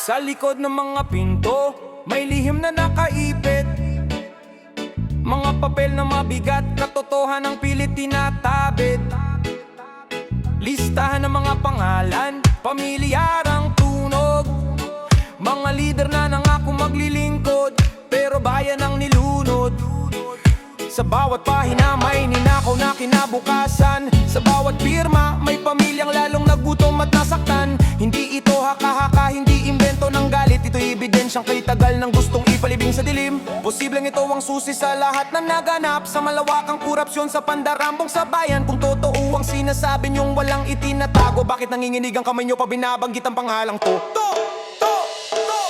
Sa likod ng mga pinto, may lihim na nakaipit. Mga papel na mabigat, katotohanan ng pilit tinatabit. Listahan ng mga pangalan, pamilyarang tunog. Mga lider na nangako maglilingkod, pero bayan ang nilunod. Sa bawat pahina may ninakaw na kinabukasan. Sa bawat pirma may pamilyang lalong nagutom at nasaktan. Hindi ito haka-haka, hindi imbento ng galit. Ito'y ebidensyang kay tagal ng gustong ipalibing sa dilim. Posibleng ito ang susi sa lahat ng naganap, sa malawakang korupsyon sa pandarambong sa bayan. Kung totoo ang sinasabi niyong walang itinatago, bakit nanginginig ang kamay niyo pa binabanggit ang pangalang to?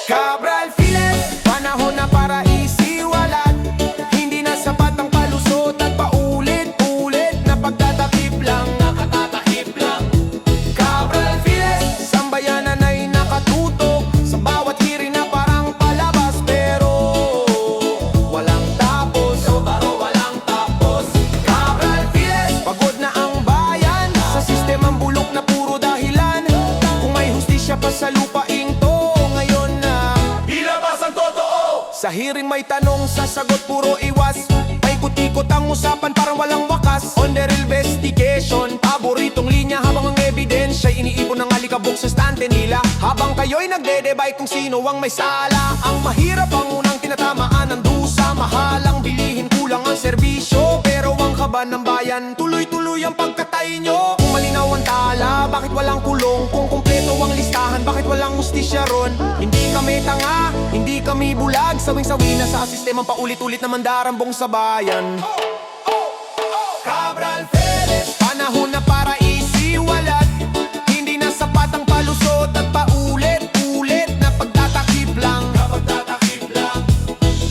Cabral Files, panahon na para isiwalat. Hindi na sapat ang palusot at paulit-ulit na pagtatakip lang, nakatatakip lang. Cabral Files, sambayanan ay nakatutok sa bawat hiring na parang palabas, pero walang tapos, walang tapos. Cabral Files, pagod na ang bayan sa sistemang bulok na puro dahilan. Kung may hustisya pa sa lupaing to, sa hearing may tanong, sasagot puro iwas. Paikot-ikot ang usapan parang walang wakas. On the investigation, paboritong linya habang ang ebidensya iniipon ng alikabok sa stante nila. Habang kayo'y nagdedebay kung sino ang may sala. Ang mahirap ang unang tinatamaan ng dusa. Mahalang bilihin, kulang ang serbisyo, pero ang kaban ng bayan tuloy-tuloy ang pagkatay nyo. Kung malinaw ang tala, bakit walang kulong? Kung kumpleto ang listahan, bakit walang hustisya ron? Hindi kami tanga, hindi kami bulag. Sawing-sawi na sa sistemang paulit-ulit na mandarambong sa bayan. Cabral Files, panahon na para isiwalat. Hindi na sapat ang palusot at paulit-ulit na pagtatakip lang,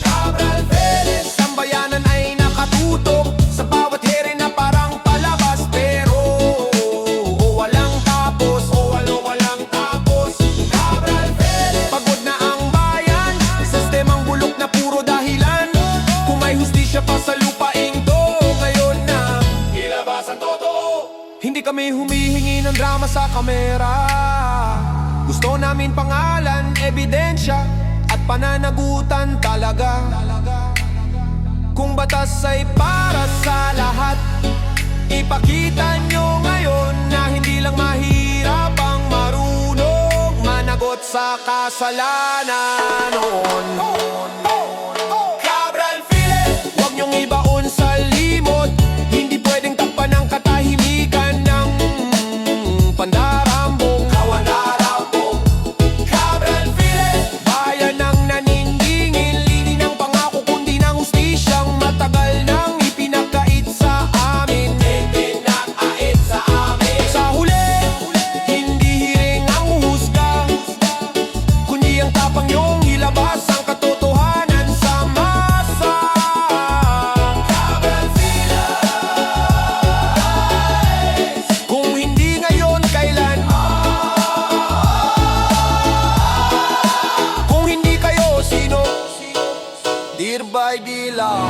Cabral Files, sambayanan ay nakatutok sa bawat here na parang palabas, pero walang tapos, walang tapos. Cabral Files, pagod na ang bayan sa sistemang bulok na puro dahilan. Kung may hustisya pa sa lupaing to, ngayon na ilabas ang totoo. Hindi kami humihingi ng drama sa kamera. Gusto namin pangalan, ebidensya at pananagutan talaga. Kung batas ay para sa lahat, ipakita nyo ngayon na hindi lang mahirap ang marunong managot sa kasalanan noon. Cabral Files, huwag nyong ibaon sa limot. Hindi pwedeng takpan ang katahimikan ng pandarambong kawandarambong. Cabral Files, bayan ang naniningil, hindi ng pangako kundi ng hustisyang matagal nang ipinagkait sa amin. Sa huli, hindi hiring ang husga, kundi ang tapang niyong ilabas ang katotohanan sa masa. Cabral Files, kung hindi ngayon, kailan? Kung hindi kayo, sino? Dear by Dila.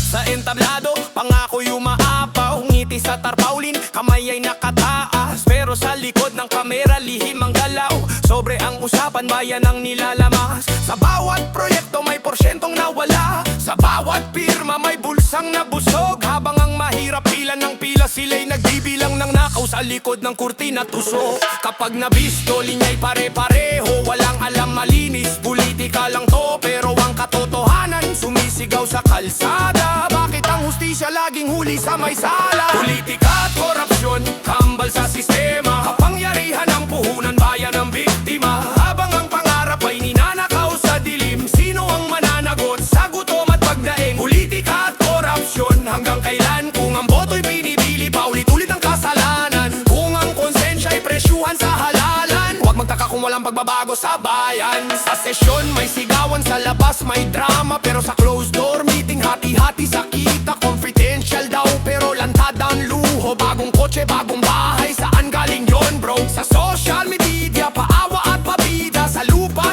Sa entablado, pangako yung maapaw. Ngiti sa tarpaulin, kamay ay nakataas. Pero sa likod ng kamera, lihim ang galaw. Sobre ang usapan, bayan ang nilalamas. Sa bawat proyekto may porsyentong nawala. Sa bawat pirma may bulsang nabusog. Habang ang mahirap pila ng pila, sila'y nagbibilang ng nakaw sa likod ng kurtina tusok. Kapag nabisto, linya'y pare-pareho. Walang alam malinis, politika lang to. Pero ang katotohanan, sumisigaw sa kalsada. Bakit ang hustisya laging huli sa may sala? Politika at korupsyon, kambal sa sistema. Kapangyarihan ng puhunan, bayan ng biktima. Habang ang pangarap ay ninanakaw sa dilim, sino ang mananagot sa gutom at pagdaing? Politika at korupsyon, hanggang kailan? Kung ang boto'y pinipili, paulit-ulit ang kasalanan. Kung ang konsensya ay presyuhan sa halalan, huwag magtaka kung walang pagbabago sa bayan. Sa sesyon may sigawan, sa labas may drama, pero sa closed door meeting, hati-hati sa kita. Confidential daw, pero lantad ang luho. Bagong kotse, bagong bahay, saan galing yon bro? Sa social media, paawa at pabida. Sa lupa,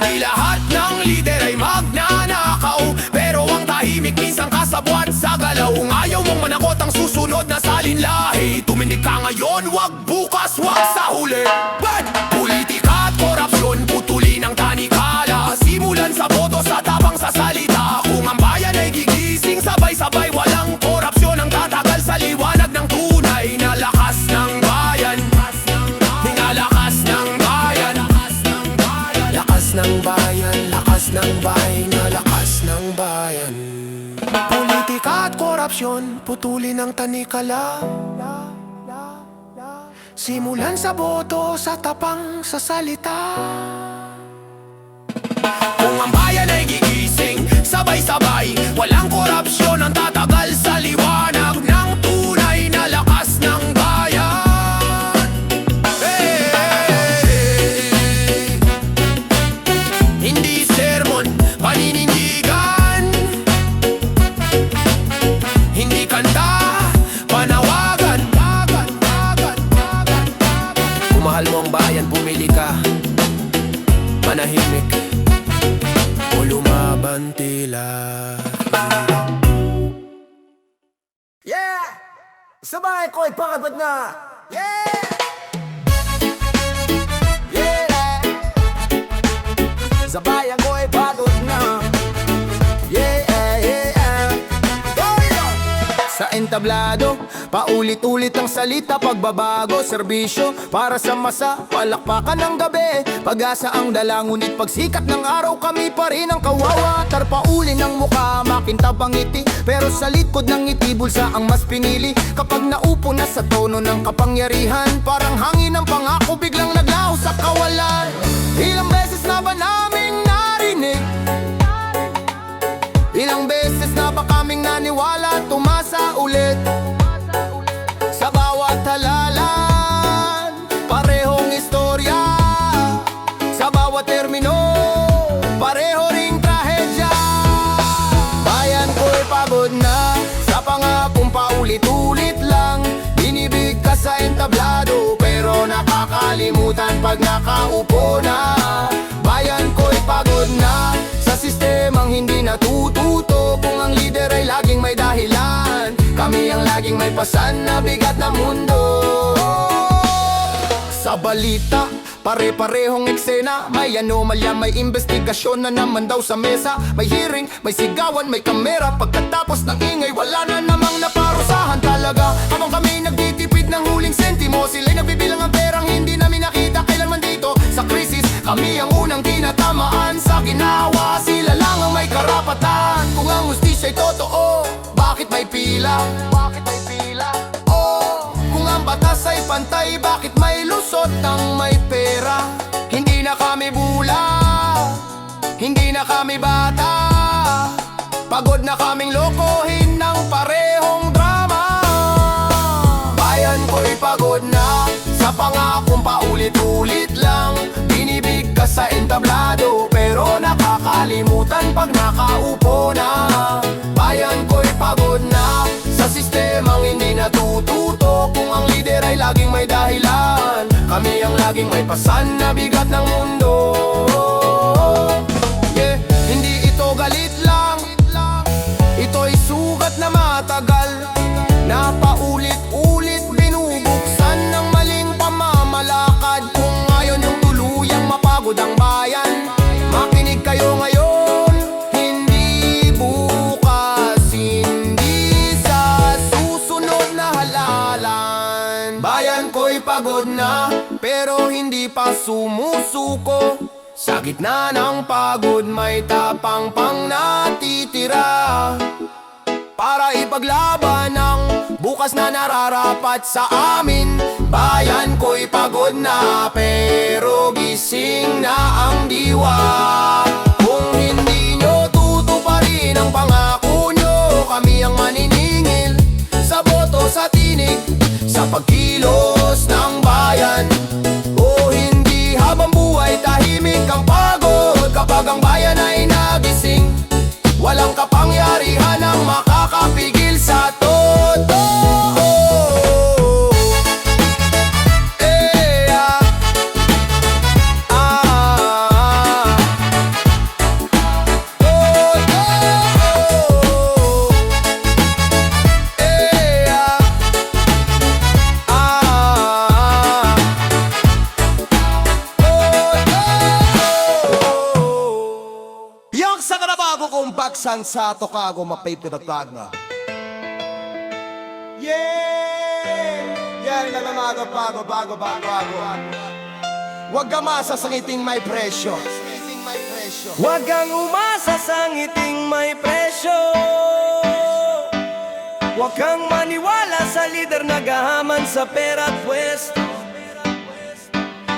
Hindi lahat ng lider ay magnanakaw, pero ang tahimik minsan kasabwat sa galaw. Kung ayaw mong manakot ang susunod na salinlahi, tumindig ka ngayon, wag bukas, wag sa huli. Bad! Politika at korupsyon, putulin ang tanikala, simulan sa boto, sa tapang sa salita. Kung ang bayan ay gigising, sabay-sabay walang korupsyon, ang tatagal sa liwanag ng tunay na lakas ng bayan. Lakas ng bayan, lakas ng bayan, lakas ng bayan, lakas ng bayan. Politika at korupsyon, putulin ang tanikala, simulan sa boto, sa tapang sa salita. Kung ang bayan ay gigising, sabay-sabay walang korupsyon, ang tatagal sa liwanag ng tunay na lakas ng bayan. Hindi sermon, paninindigan. Hindi kanta, panawagan. Kung mahal mo ang bayan, pumili ka. Manahimik o lumaban tila. Yeah! Sabay ko ipakabot na! Yeah! Yeah! Sabayan ko ipagod na! Yeah! Yeah! Sa entablado, paulit-ulit ang salita, pagbabago, serbisyo para sa masa, palakpakan ng gabi. Pag-asa ang dala, ngunit pagsikat ng araw, kami pa rin ang kawawa. Tarpaulin ng mukha, makintab ang ngiti, pero sa likod ng ngiti, bulsa ang mas pinili. Kapag naupo na sa tono ng kapangyarihan, parang hangin ng pangako biglang naglaho sa kawalan. Ilang beses na ba naming narinig? Ilang beses na ba kaming naniwala, tumasa ulit? Sa bawat halalan, parehong istorya. Sa bawat termino, pareho ring trahedya. Bayan ko'y pagod na sa pangakong paulit-ulit lang. Binibig ka sa entablado, pero nakakalimutan pag nakaupo na. Bayan ko'y pagod na sa sistemang hindi natututo. Kung ang lider ay laging may dahilan, kami ang laging may pasan na bigat ng mundo. Sa balita, pare-parehong eksena. May anomalya, may investigasyon na naman daw sa mesa. May hearing, may sigawan, may kamera. Pagkatapos ng ingay, wala na namang naparusahan talaga. Habang kami nagtitipid ng huling sentimo, sila'y nagbibilang ang perang hindi namin nakita kailanman dito. Sa krisis, kami ang unang tinatamaan. Sa ginawa, sila lang ang may karapatan. Kung ang hustisya'y totoo, bakit may pila? Bakit may pila? Oh, kung ang batas ay pantay, bakit may lusot ng may pera? Hindi na kami bula, hindi na kami bata. Pagod na kaming lokohin ng parehong drama. Bayan ko'y pagod na sa pangakong paulit-ulit lang. Binibig ka sa entablado, pero nakakalimutan pag nakaupo na. Bayan ko'y pagod na sa sistemang hindi natututo. Kung ang lider ay laging may dahilan, kami ang laging may pasan na bigat ng mundo. Yeah, hindi ito galit lang, ito'y sugat na matagal, na paulit-ulit binubuksan ng maling pamamalakad. Kung ngayon yung tuluyang mapagod ang bayan, makinig kayo ngayon, hindi bukas, hindi sa susunod na halalan. Bayan ko'y pagod na, pero hindi pa sumusuko. Sa gitna ng pagod, may tapang pang natitira para ipaglaban ang bukas na nararapat sa amin. Bayan ko'y pagod na, pero gising na ang diwa. Kung hindi nyo tutuparin ang pangako nyo, kami ang maniningil sa boto, sa tinig, sa pagkilos ng bayan. O hindi habang buhay tahimik ang pagod, kapag ang bayan ay nagising, walang kapangyarihan ang makakapigil sa totoo. Sansato ka ako mapipinatag na. Yeah! Yan na namaga bago. Huwag ka masa sa ngiting may presyo. Huwag kang umasa sa ngiting may presyo. Huwag kang maniwala sa lider na gahaman sa pera at pwesto.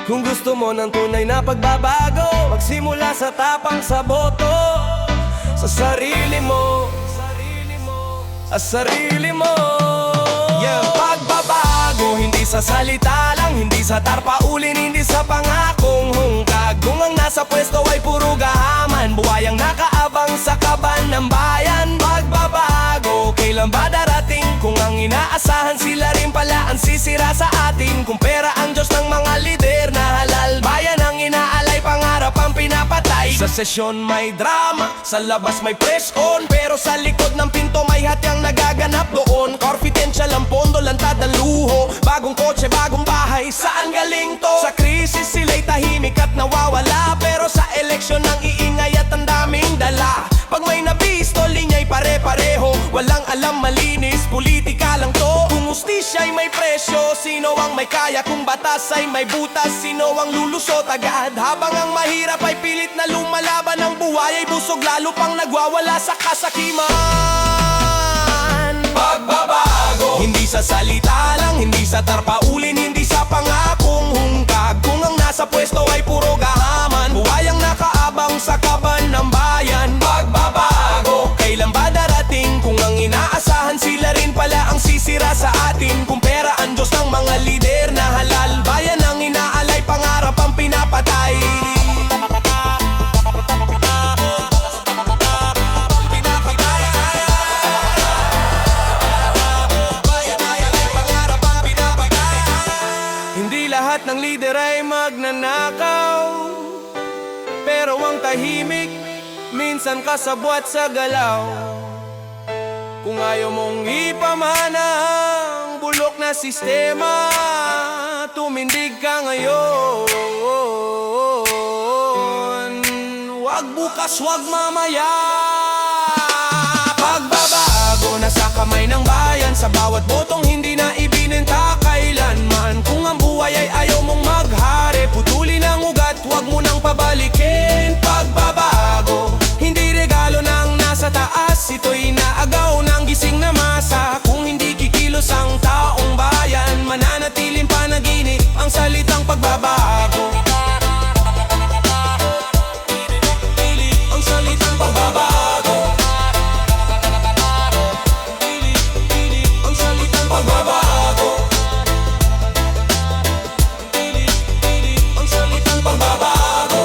Kung gusto mo ng tunay na pagbabago, magsimula sa tapang sa boto. Sa sarili mo, sa sarili mo. Yeah, pagbabago, hindi sa salita lang, hindi sa tarpaulin, hindi sa pangakong hungkag. Kung ang nasa pwesto ay puro gahaman, buhay ang nakaabang sa kaban ng bayan. Pagbabago, kailan ba darating? Kung ang inaasahan sila rin pala ang sisira sa atin. Kung pera ang Diyos ng mga lider na halal, bayan ang inaalay, pangarap ang pinapatay. Sa sesyon may drama, sa labas may press on, pero sa likod ng pinto may hatyang nagaganap doon. Confidential ang pondo, lantad ang luho, bagong kotse, bagong bahay, saan galing to? Sa krisis sila'y tahimik at nawawala, pero sa eleksyon ang iingay at ang daming dala. Pag may nabisto, linya'y pare-pareho, walang alam, malinis, politika lang to. Kung ustisya'y may presyo, sino ang may kaya? Kung batas ay may butas, sino ang lulusot agad? Habang ang mahirap ay pilit na lumalaban, ang buhay ay busog, lalo pang nagwawala sa kasakiman. Pagbabago, hindi sa salita lang, hindi sa tarpaulin, hindi sa pangakong hungkag. Kung ang nasa pwesto ay puro gahaman, buhay ang nakaabang sa kaban ng bayan. Pagbabago, kailan ba darating? Kung ang inaasahan sila rin pala ang sisira sa atin. Kung pera ang Diyos ng mga lider na halal, bayan ang inaalay, pangarap ang pinapatay. Hindi lahat ng lider ay magnanakaw, pero ang tahimik, minsan kasabwat sa galaw. Kung ayaw mong ipamana ang bulok na sistema, tumindig ka ngayon. Wag bukas, wag mamaya. Pagbabago, nasa kamay ng bayan, sa bawat botong hindi na ibinenta kailanman. Kung ang buhay ay ayaw mong maghari, putulin ang ugat, wag mo nang pabalikin. Pagbabago, hindi regalo ng nasa taas, ito'y naagaw ng gising na masa. Kung hindi kikilos ang taong bayan, mananatiling panaginip ang salitang pagbabago. Ang salitang pagbabago. Ang salitang pagbabago. Ang salitang pagbabago.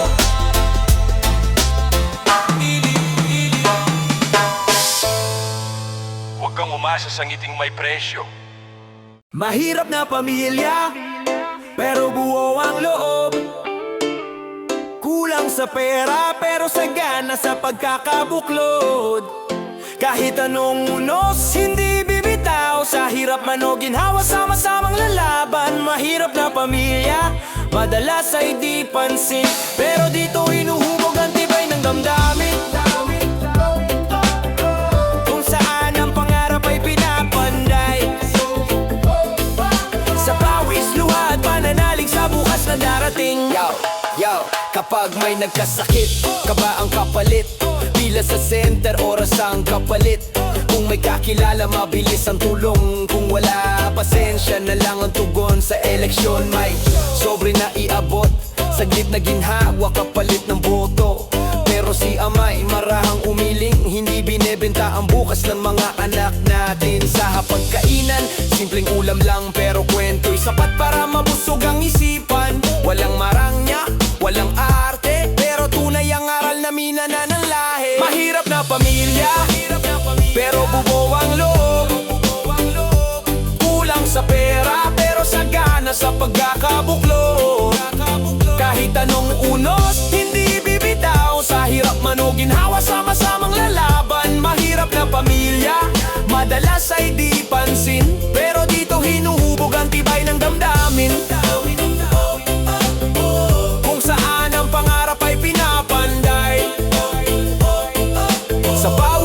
Huwag kang umasa sa ngiting may presyo. Mahirap na pamilya, pero buo ang loob. Kulang sa pera, pero sagana sa pagkakabuklod. Kahit anong unos, hindi bibitaw. Sa hirap man o ginhawa, sama-samang lalaban. Mahirap na pamilya, madalas ay di pansin, pero dito hinuhubog ang tibay ng damdamin. Kung saan ang pangarap ay pinapanday, sa pawis, luha at pananalig sa bukas na darating. Yo, kapag may nagkasakit, ka ba ang kapalit? Pila sa center, oras ang kapalit. Kung may kakilala, mabilis ang tulong. Kung wala, pasensya na lang ang tugon. Sa eleksyon may sobre na iabot, saglit na ginhawa, kapalit ng boto. Pero si Amay marahang umiling, hindi binebenta ang bukas ng mga anak natin. Sa hapagkainan, simpleng ulam lang pero kwento'y sapat para mabusog ang isipan. Walang marangya, walang arte, pero tunay ang aral na minana ng lahi. Mahirap na pamilya, pero bubo ang loob. Kulang sa pera, pero sagana sa pagkakabuklod. Kahit anong unos, hindi bibitaw. Sa hirap man o ginhawa, sama-samang lalaban. Mahirap na pamilya, madalas ay di pansin, pero dito hinuhubog ang tibay ng damdamin. Kung saan ang pangarap ay pinapanday, sa bawat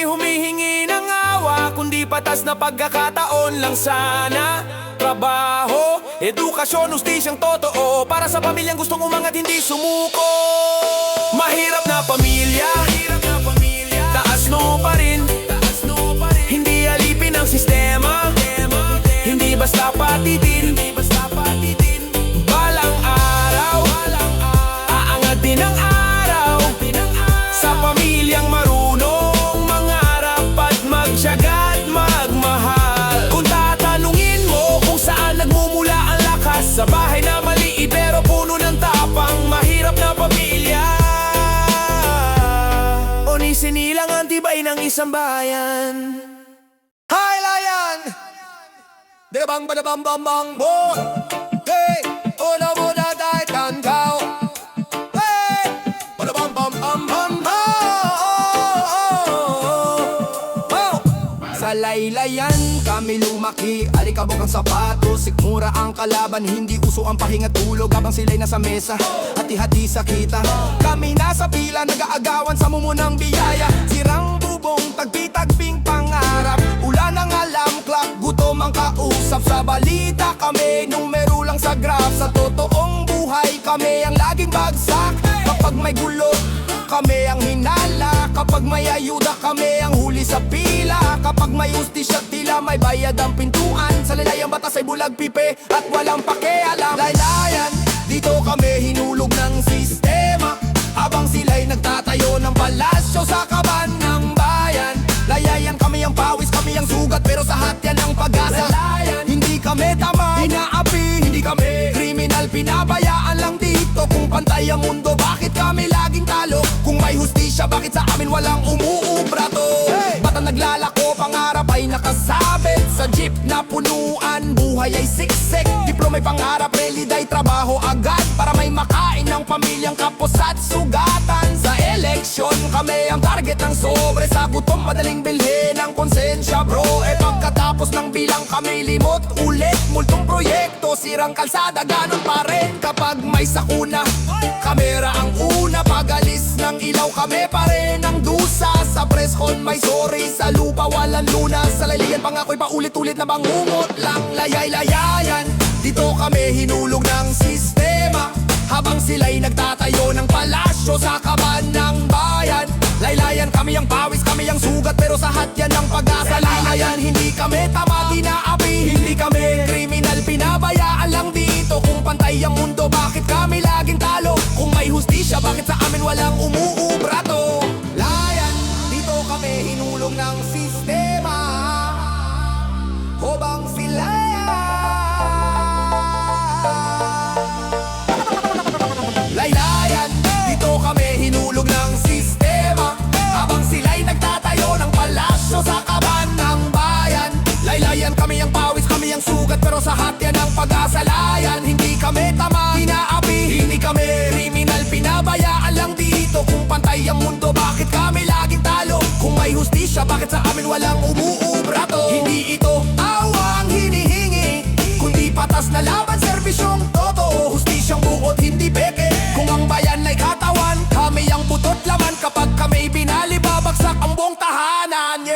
humihingi ng awa, kundi patas na pagkakataon lang sana. Trabaho, edukasyon, hustisyang totoo, para sa pamilyang gustong umangat, hindi sumuko. Mahirap na pamilya, taas noo pa rin. Hindi alipin ang sistema, hindi basta patitin. Balang araw, aangat din ang araw, sa pamilyang marunong mangarap at magtiyaga at magmahal. Kung tatanungin mo kung saan nagmumula ang lakas, sa bahay na maliit pero puno ng tapang, mahirap na pamilya. O ni sinilang ang tibay ng isang bayan. Hi, Lion! Bang bada bang bang bang boy. Hey, una muna tayo tanggaw. Hey, bada bang bang bang bang oh. Sa laylayan kami lumaki, alikabok ang sapatos, sikmura ang kalaban, hindi uso ang pahinga tulog habang sila'y nasa mesa, hati-hati sa kita. Kami nasa pila, nag-aagawan sa mumunang biyaya, sirang bubong, tagpi-tagping pangarap, ulan ang alam, clock, gutom ang kausap. Sa balita kami, numero lang sa graph, sa totoong buhay kami ang laging bagsak. Kapag may gulo, kami ang hinala, kapag may ayuda kami ang huli sa pila, kapag may ustisya tila may bayad ang pintuan, sa lalayang batas ay bulag pipe at walang pakialam. Laylayan, dito kami hinulog ng sistema, habang sila'y nagtatayo ng palasyo sa kaban ng bayan. Layayan kami ang pawis, kami ang sugat, pero sa hatyan ng pag-asa. Laylayan, hindi kami tama, inaapi, hindi kami kriminal, pinabayaan lang dito. Kung pantay ang mundo, bakit kami laging talo? Kung may hustisya, bakit sa amin walang umuubra to? Hey! Bata naglalako, pangarap ay nakasabit sa jeep na punuan, buhay ay siksik. Diploma'y pangarap, realidad trabaho agad, para may makain ng pamilyang kapos at sugatan. Sa eleksyon, kami ang target ng sobre, sa gutom madaling bilhin ang konsensya bro. Pagkatapos ng bilang kami limot ulit, multong proyekto, sirang kalsada, ganon pa rin. Kapag may sakuna, kamera ang una, pag-alis ng ilaw kami pa rin ang dusa. Sa preskon may sorry, sa lupa walang lunas, sa laylayan pangako'y paulit-ulit na bangungot lang. Layay-layayan, dito kami hinulog ng sistema, habang sila'y nagtatayo ng palasyo sa kaban ng bayan. Laylayan kami ang pawis, kami ang sugat, pero sa hatyan ng pag-asa. Laylayan, hindi kami tama, dinaapi, hindi kami kriminal, pinabayaan lang dito. Kung pantay ang mundo, bakit kami laging talo? Kung may hustisya, bakit sa amin walang umuubra to? Layan, dito kami hinulog ng sistema, habang sila'y laylayan, dito kami hinulog ng sistema, habang sila'y nagtatayo ng palasyo sa kaban ng bayan. Laylayan kami ang pawis, kami ang sugat, pero sa hatyan ng pag-asa. Layan, hindi kami tama, inaapi, hindi kami kriminal, pinabayaan lang dito. Kung pantay ang mundo, bakit kami laging talo? Kung may hustisya, bakit sa amin walang umuubra to? Hindi ito awa ang hinihingi, kundi patas na laban, serbisyong totoo, hustisyang buot, hindi peke. Kung ang bayan ay katawan, kami ang butot laman, kapag kami binali, babagsak ang buong tahanan.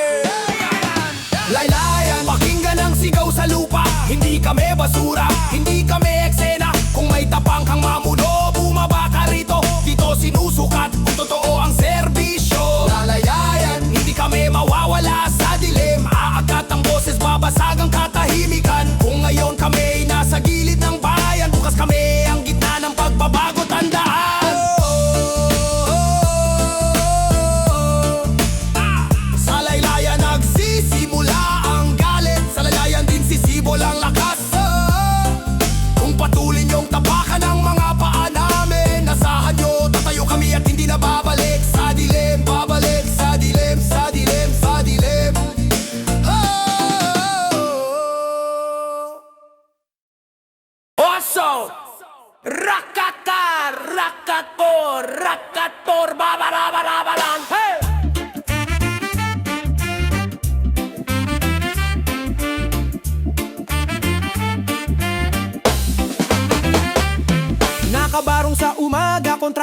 Laylayan, pakinggan ang sigaw sa lupa, hindi kami basura, hindi kami eksena. Kung may tapang kang mamuno, bumaba ka rito, dito sinusukat kung totoo ang serbisyo. Lalayayan, hindi kami mawawala sa dilim, aagat ang boses, babasag ang katahimikan. Kung ngayon kami nasa gilid ng bayan, bukas kami ang gitna ng pagbabago, tandaan. Sa laylayan nagsisimula ang galit, sa laylayan din sisibol ang lakas.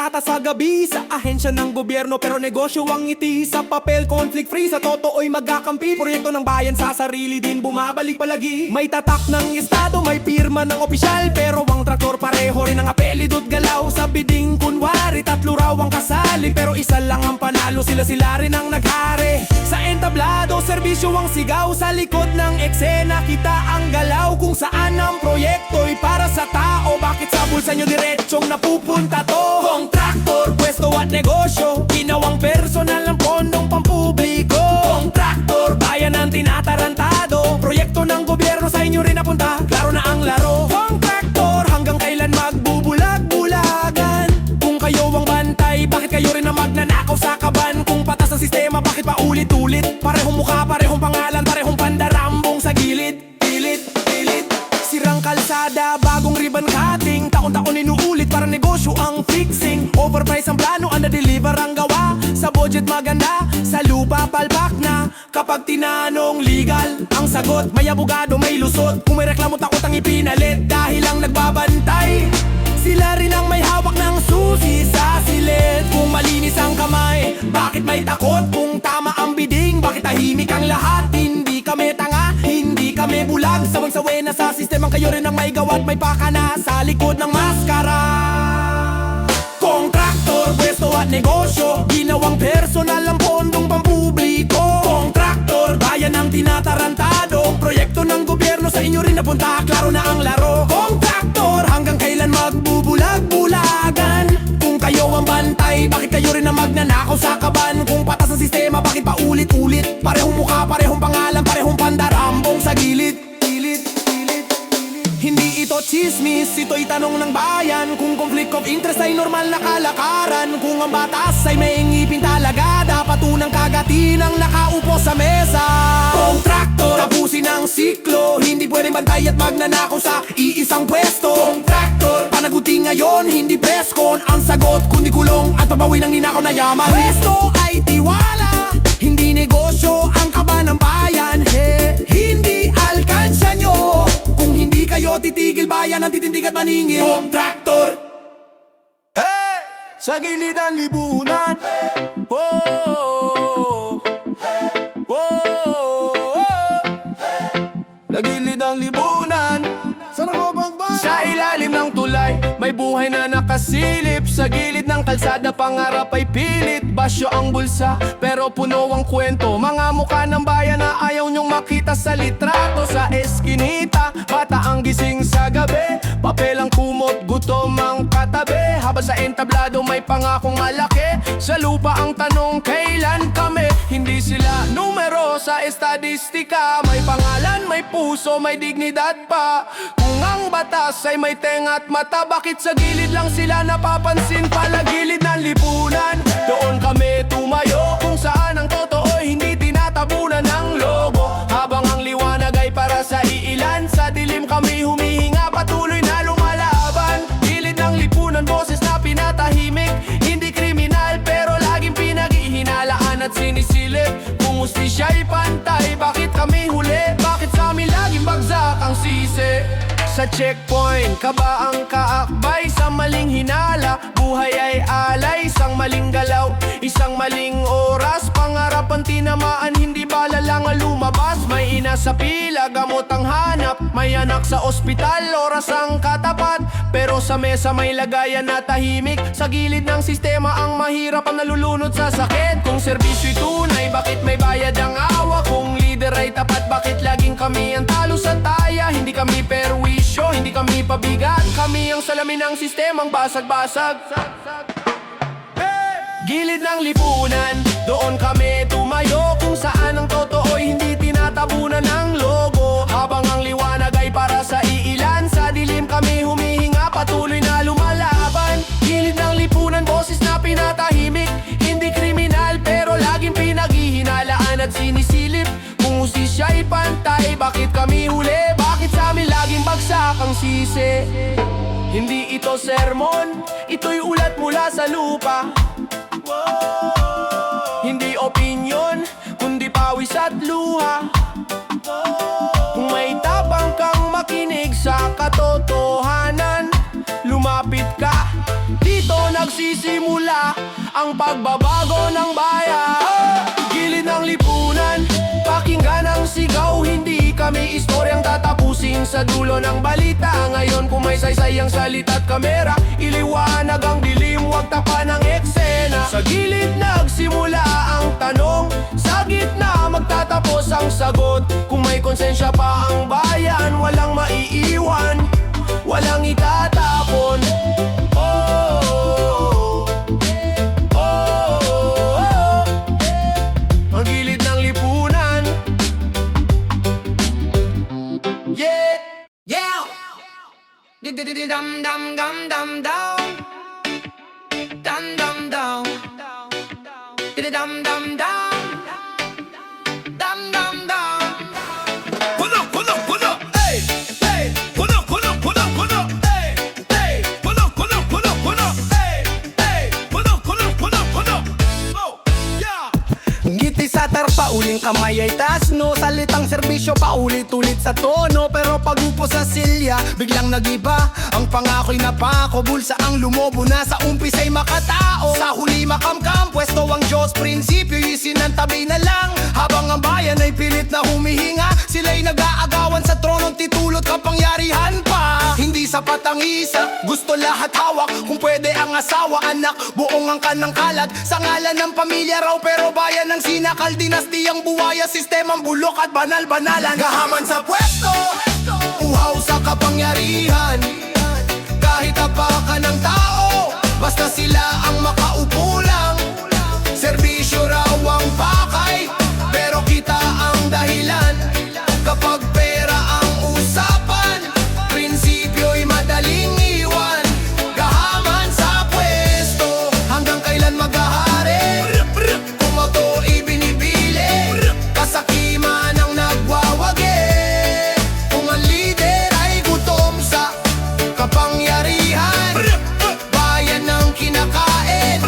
yata sa gabi sa ahensya ng gobyerno, pero negosyo ang ngiti. Sa papel, conflict free, sa totoo'y magkakampi. Proyekto ng bayan sa sarili din bumabalik palagi. May tatak ng estado, may pirma ng opisyal, pero ang traktor pareho rin ang apelido't galaw. Sa biding kunwari, tatlo raw ang kasali, pero isa lang ang panalo, sila rin ang naghari. Sa entablado, serbisyo ang sigaw. Sa likod ng eksena, kita ang galaw. Kung saan ang proyekto'y para sa tao, bakit sa bulsa nyo diretsong napupunta to? Kontraktor, pwesto at negosyo, ginawang personal ng pondong pampubliko. Kontraktor, bayan ang tinatarantado, proyekto ng gobyerno sa inyo rin napunta, klaro na ang laro. Kontraktor, hanggang kailan magbubulag-bulagan? Kung kayo ang bantay, bakit kayo rin ang magnanakaw sa kaban? Kung patas ang sistema, bakit paulit-ulit? Parehong mukha, parehong pangalan, parehong pandarambong sa gilid. Sirang kalsada, bagong ribbon cutting, taon-taon inuulit para negosyo ang fixing. Overprice ang plano, under-deliver ang gawa. Sa budget maganda, sa lupa palpak na. Kapag tinanong legal, ang sagot may abogado, may lusot. Kung may reklamo, takot ang ipinalit dahil ang nagbabantay, sila rin ang may hawak ng susi sa silid. Kung malinis ang kamay, bakit may takot? Kung tama ang biding, bakit tahimik ang lahat? Hindi kami tanga, hindi kami bulag. Sawang-sawe na sa sistemang kayo rin ang may gawa't may pakana sa likod ng maskara. Kontraktor, pwesto at negosyo, ginawang personal ang pondong pampubliko. Kontraktor, bayan ang tinatarantado, proyekto ng gobyerno sa inyo rin napunta, klaro na ang laro. Kontraktor, hanggang kailan magbubulag-bulagan? Kung kayo ang bantay, bakit kayo rin ang magnanakaw sa kaban? Kung patas ang sistema, bakit paulit-ulit? Parehong mukha, parehong pangalan, parehong pandarambong sa gilid. Hindi ito chismis, ito'y tanong ng bayan. Kung conflict of interest ay normal na kalakaran, kung ang batas ay may ngipin talaga, dapat unang kagatin ang nakaupo sa mesa. Kontraktor, tapusin ang siklo, hindi pwedeng bantay at magnanakaw sa iisang pwesto. Kontraktor, panagutin ngayon, hindi preskon ang sagot, kundi kulong at pabawi ng ninakaw na yaman. Pwesto ay tiwala, hindi negosyo ang kaba ng bayan. Hindi alkansya nyo, kung hindi kayo titigil, bayan ang titindig at maningil. Kontraktor, sa gilid ang libunan. Sa gilid ang libunan, sa ilalim ng tulay, may buhay na nakasilip. Sa gilid ng kalsada, pangarap ay pilit. Basyo ang bulsa, pero puno ang kwento. Mga mukha ng bayan na ayaw nyong makita sa litrato. Sa eskinita, bata ang gising sa gabi, papel ang kumot, gutom ang katabi. Habang sa entablado may pangakong malaki, sa lupa ang tanong kailan kami. Hindi sila numero sa estadistika, may pangalan, may puso, may dignidad pa. Kung ang batas ay may tenga at mata, bakit sa gilid lang sila napapansin? Palagilid ng lipunan, doon kami tumayo. Kung saan ang totoo hindi tinatabunan ng logo. Habang ang liwanag ay para sa iilan, sa dilim kami humihinga, patuloy na lumalaban. Gilid ng lipunan, boses na pinatahimik, hindi kriminal pero laging pinaghihinalaan at sinisilip. Kung hustisya'y pantay, bakit kami huli? Bakit sa amin laging bagsak ang sisi? Sa checkpoint, ka ba ang kaakbay sa maling hinala? Buhay ay alay, isang maling galaw, isang maling oras. Pangarap ang tinamaan, hindi bala lang ang lumabas. May ina sa pila, gamot ang hanap. May anak sa ospital, oras ang katapat. Pero sa mesa may lagayan na tahimik. Sa gilid ng sistema ang mahirap ang nalulunod sa sakit. Kung serbisyo'y tunay, bakit may bayad ang awa? Kung leader ay tapat, bakit laging kami ang talo sa taya? Hindi kami perwisyo, hindi kami pabigat. Kami ang salamin ng sistemang basag-basag. Gilid ng lipunan, doon kami tumayo. Kung saan ang totoo'y hindi tinatabunan ng logo. Habang ang liwanag ay para sa iilan, sa dilim kami humihinga, patuloy na lumalaban. Gilid ng lipunan, boses na pinatahimik, hindi kriminal pero laging pinaghihinalaan at sinisilip. Kung hustisya'y pantay, bakit kami huli? Bakit sa amin laging bagsak ang sisi? Hindi ito sermon, ito'y ulat mula sa lupa. Hindi opinyon, kundi pawis at luha. Kung may tapang kang makinig sa katotohanan, lumapit ka, dito nagsisi magsisimula ang pagbabago ng bayan. Gilid ng lipunan, pakinggan ang sigaw. Hindi kami istoryang tatapusin sa dulo ng balita. Ngayon kung may saysay ang salita at kamera, iliwanag ang dilim, huwag tapan ng eksena. Sa gilid nagsimula ang tanong, sa gitna magtatapos ang sagot. Kung may konsensya pa ang bayan, walang maiiwan, walang itatapon. Oh, oh, oh, oh, oh. Ang gilid ng lipunan. Yeah, yeah. Dam dam dam dam dam. Dam dam dam. Dam dam dam. Dam dam dam. Puno, puno, puno, ey, ey. Puno, puno, puno, puno, ey, ey. Puno, puno, puno, puno, ey, ey. Puno, puno, puno, puno. Oh, yeah. Ngiti sa tarpa, uling kamay ay taas, no. Salitang serbisyo, paulit-ulit sa tono. Pero pag upo sa silya, biglang nagiba. Ang pangako'y napako, bulsa ang lumobo na sa umpisa'y makatao. Sa huli makamkam, pwesto ang Diyos, prinsipyo isinantabi na lang. Habang ang bayan ay pilit na humihinga, sila'y nag-aagawan sa tronong titulot kapangyarihan pa. Hindi sapat ang isa, gusto lahat hawak. Kung pwede ang asawa, anak, buong ang kanang kalat. Sa ngalan ng pamilya raw, pero bayan ng sinakal. Dinastiyang buwaya, sistemang bulok at banal-banalan. Gahaman sa pwesto, uhaw sa kapangyarihan. Kahit apakan ng tao, basta sila ang makaupo lang. Serbisyo raw ang pakay, pero kita ang dahilan. Kapag pera ang usapan, prinsipyo'y madaling iwan. Gahaman sa pwesto, hanggang kailan maghahari? Kung auto'y binibili, kasakiman ang nagwawagi. Kung ang lider ay gutom sa kapangyarihan, bayan ng kinakain,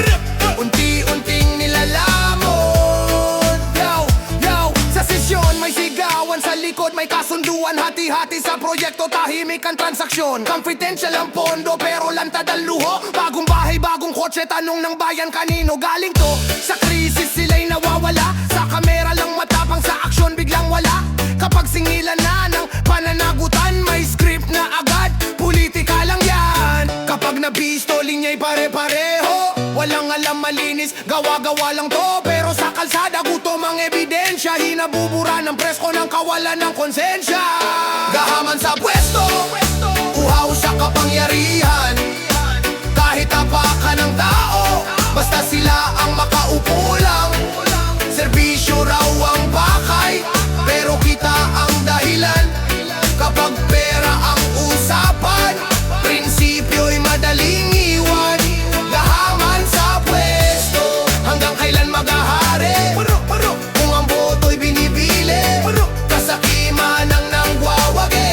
unti-unting nilalamon. Yo, yo, sa sesyon may sigawan, sa likod may kasunduan. Hati-hati sa proyekto, tahimik ang transaksyon. Confidential ang pondo, pero lantad ang luho. Bagong bahay, bagong kotse, tanong ng bayan kanino galing to. Sa krisis sila'y nawawala, sa kamera lang matapang, sa aksyon biglang wala. Kapag singilan na ng pananagutan, may script na agad, politika lang yan. Kapag nabisto, linya'y pare-pareho, walang alam malinis, gawa-gawa lang to. Pero sa kalsada, gutom ang ebidensya, hinabubura ng presko ng kawalan ng konsensya. Gahaman sa pwesto, uhaw sa kapangyarihan. Kahit apakan ng tao, basta sila ang makaupo lang. Serbisyo raw ang pakay, pero kita ang dahilan. Kapag pera ang usapan, prinsipyo'y madaling iwan. Gahaman sa pwesto, hanggang kailan maghahari? Kung ang boto'y binibili, kasakiman ang nangwawagi.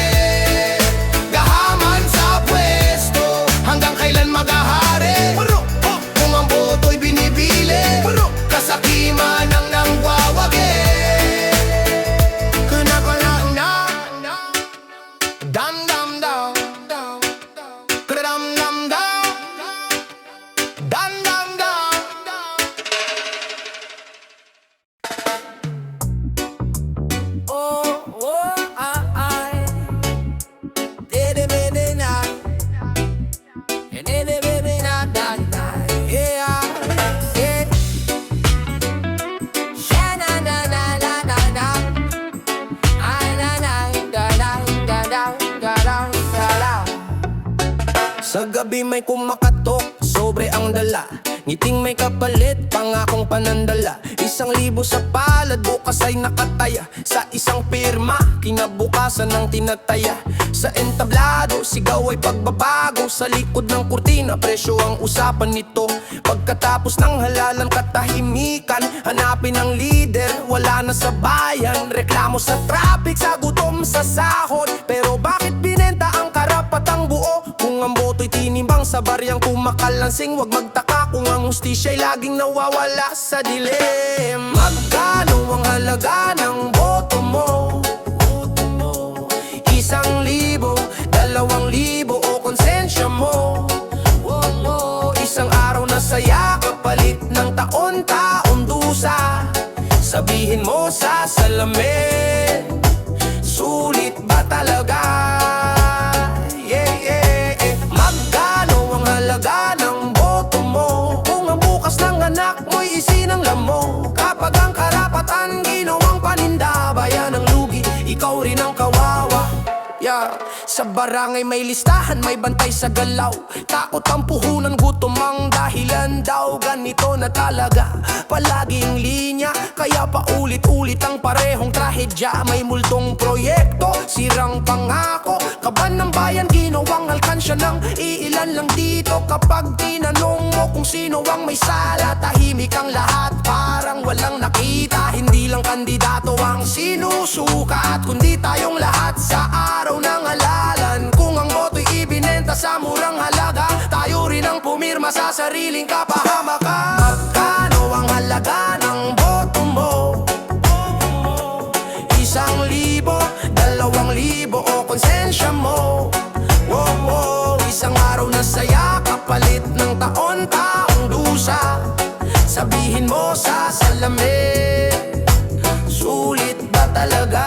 Gahaman sa pwesto, hanggang kailan maghahari? Kung ang boto'y binibili, kasakiman ang nangwawagi. Kanapalang na, dam dam dam, kadam dam dam, dam dam dam. Oh, oh, ay. Dede, dede, na. Dede, dede, na, na, na. Yeah, yeah. Yeah, na, na, na, na, na, na. Ay, na, na, da, da, da, da, da, da, da, da. Sa gabi may kumakatok, sobre ang dala. Ngiting may kapalit, pangakong panandala. 1,000 sa palad, bukas ay nakataya. Sa isang pirma, kinabukasan ng tinataya. Sa entablado, sigaw ay pagbabago. Sa likod ng kurtina, presyo ang usapan nito. Pagkatapos ng halalan katahimikan, hanapin ang leader, wala na sa bayan. Reklamo sa traffic, sa gutom, sa sahod. Pero bakit binenta ang karapatang buo? Kung ang boto'y tinimbang sa baryang kumakalansing, wag magtaka kung ang hustisya'y laging nawawala sa dilim. Magkano ang halaga ng boto mo? 1,000, 2,000 o konsensya mo? Isang araw na sa taon-taong dusa. Sabihin mo sa salamin, sulit ba talaga? Yeah, yeah, yeah. Magkano ang halaga ng boto mo? Kung ang bukas ng anak mo'y isinanglam mo. Kapag ang karapatan ginawang paninda, bayan ang lugi, ikaw rin ang kawawa. Yeah. Sa barangay may listahan, may bantay sa galaw. Takot ang puhunan, gutom ang dahilan daw. Ganito na talaga, palaging linya. Kaya paulit-ulit ang parehong trahedya. May multong proyekto, sirang pangako. Kaban ng bayan, ginawang alkansya ng iilan lang dito. Kapag tinanong mo kung sino ang may sala, tahimik ang lahat, parang walang nakita. Hindi lang kandidato ang sinusukat, kundi tayong lahat sa araw ng halalan. Kung ang boto'y ibinenta sa murang halaga, tayo rin ang pumirma sa sariling kapahamakan. Magkano ang halaga ng boto mo? 1,000, 2,000 o konsensya mo? Wow, wow, isang araw na saya kapalit ng taon-taong dusa. Sabihin mo sa salamin, sulit ba talaga?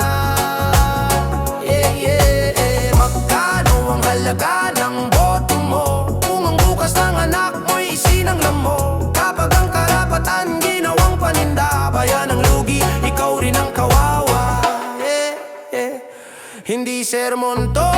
Yeah, yeah, yeah. Magkano ang halaga ng boto mo? Kung ang bukas ng anak mo'y isinanglam mo. Kapag ang karapatan ginawang paninda, bayan ang lugi, ikaw rin ang kawawa. Yeah, yeah. Hindi sermon to,